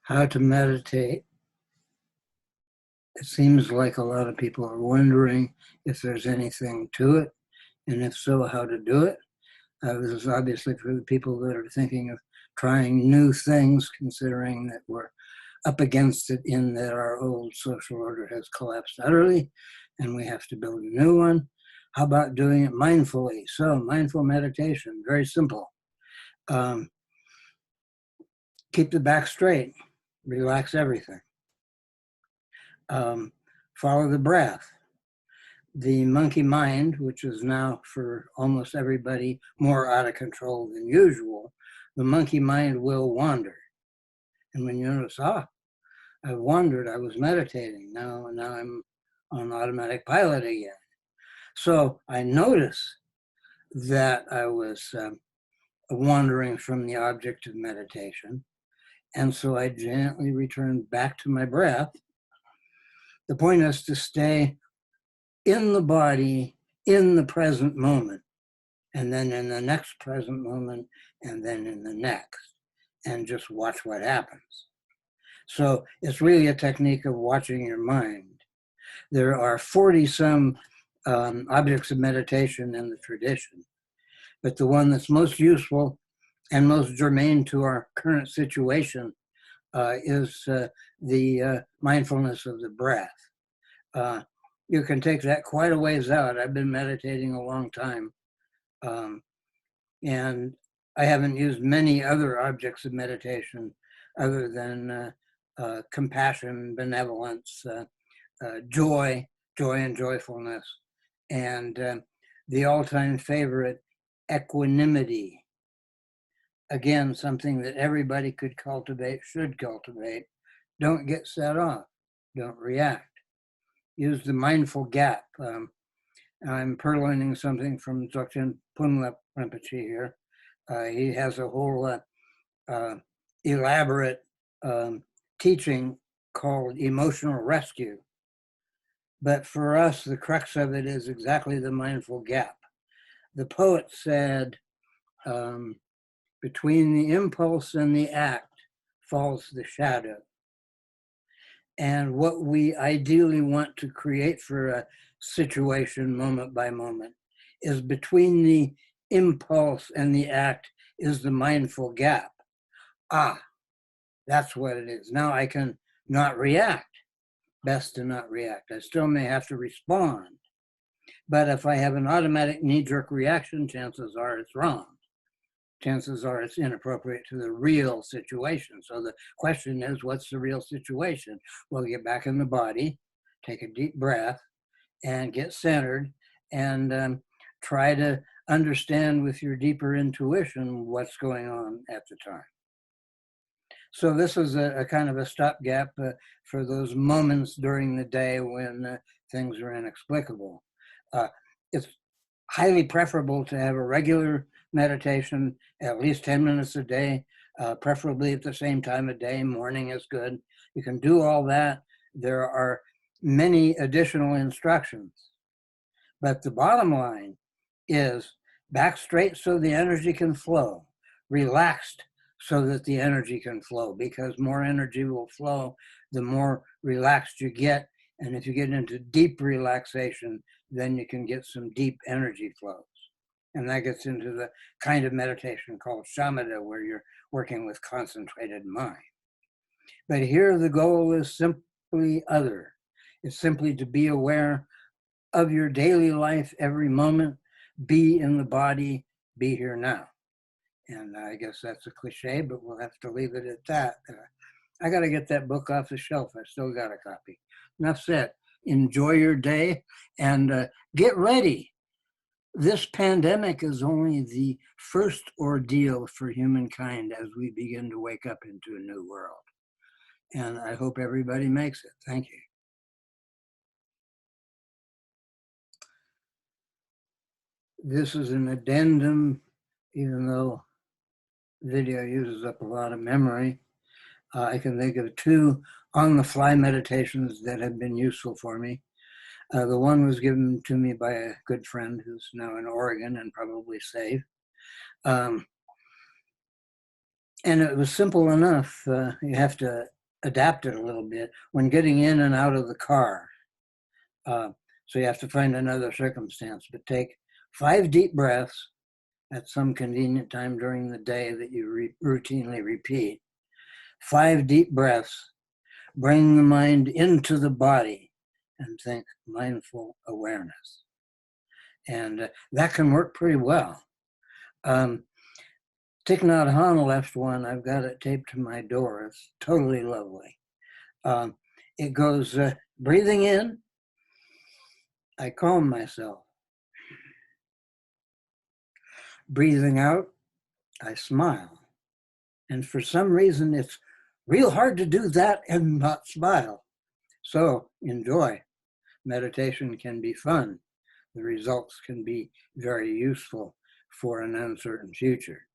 how to meditate. It seems like a lot of people are wondering if there's anything to it, and if so, how to do it. This is obviously for the people that are thinking of trying new things, considering that we're up against it in that our old social order has collapsed utterly, and we have to build a new one. How about doing it mindfully? So mindful meditation, very simple. Keep the back straight, relax everything. Follow the breath. The monkey mind, which is now for almost everybody more out of control than usual, the monkey mind will wander. And when you notice, I wandered, I was meditating, now I'm on automatic pilot again. So I notice that I was wandering from the object of meditation. And so I gently returned back to my breath. The point is to stay in the body, in the present moment, and then in the next present moment, and then in the next, and just watch what happens. So it's really a technique of watching your mind. There are 40-some objects of meditation in the tradition, but the one that's most useful and most germane to our current situation is the mindfulness of the breath. You can take that quite a ways out. I've been meditating a long time, and I haven't used many other objects of meditation other than compassion, benevolence, joy and joyfulness, and the all-time favorite, equanimity. Again, something that everybody could cultivate, should cultivate. Don't get set off. Don't react. Use the mindful gap. I'm purloining something from Dzogchen Punlap Rinpoche here. He has a whole elaborate teaching called emotional rescue. But for us, the crux of it is exactly the mindful gap. The poet said, between the impulse and the act falls the shadow. And what we ideally want to create for a situation moment by moment is between the impulse and the act is the mindful gap. That's what it is. Now I can not react. Best to not react. I still may have to respond. But if I have an automatic knee-jerk reaction, chances are it's wrong. Chances are it's inappropriate to the real situation. So the question is, what's the real situation? Well, get back in the body, take a deep breath, and get centered, and try to understand with your deeper intuition what's going on at the time. So this is a kind of a stopgap for those moments during the day when things are inexplicable. It's highly preferable to have a regular meditation, at least 10 minutes a day, preferably at the same time of day. Morning is good. You can do all that. There are many additional instructions. But the bottom line is back straight so the energy can flow, relaxed so that the energy can flow, because more energy will flow the more relaxed you get. And if you get into deep relaxation, then you can get some deep energy flows. And that gets into the kind of meditation called shamatha, where you're working with concentrated mind. But here the goal is simply other. It's simply to be aware of your daily life every moment, be in the body, be here now. And I guess that's a cliche, but we'll have to leave it at that. I got to get that book off the shelf. I still got a copy. Enough said. Enjoy your day and get ready. This pandemic is only the first ordeal for humankind as we begin to wake up into a new world. And I hope everybody makes it. Thank you. This is an addendum, even though video uses up a lot of memory. I can think of 2 on-the-fly meditations that have been useful for me. The one was given to me by a good friend who's now in Oregon and probably safe. And it was simple enough. You have to adapt it a little bit when getting in and out of the car. So you have to find another circumstance, but take 5 deep breaths at some convenient time during the day that you routinely repeat. 5 deep breaths, bring the mind into the body and think mindful awareness. And that can work pretty well. Thich Nhat Hanh left one. I've got it taped to my door. It's totally lovely. It goes, breathing in, I calm myself. Breathing out, I smile. And for some reason, it's real hard to do that and not smile. So enjoy. Meditation can be fun. The results can be very useful for an uncertain future.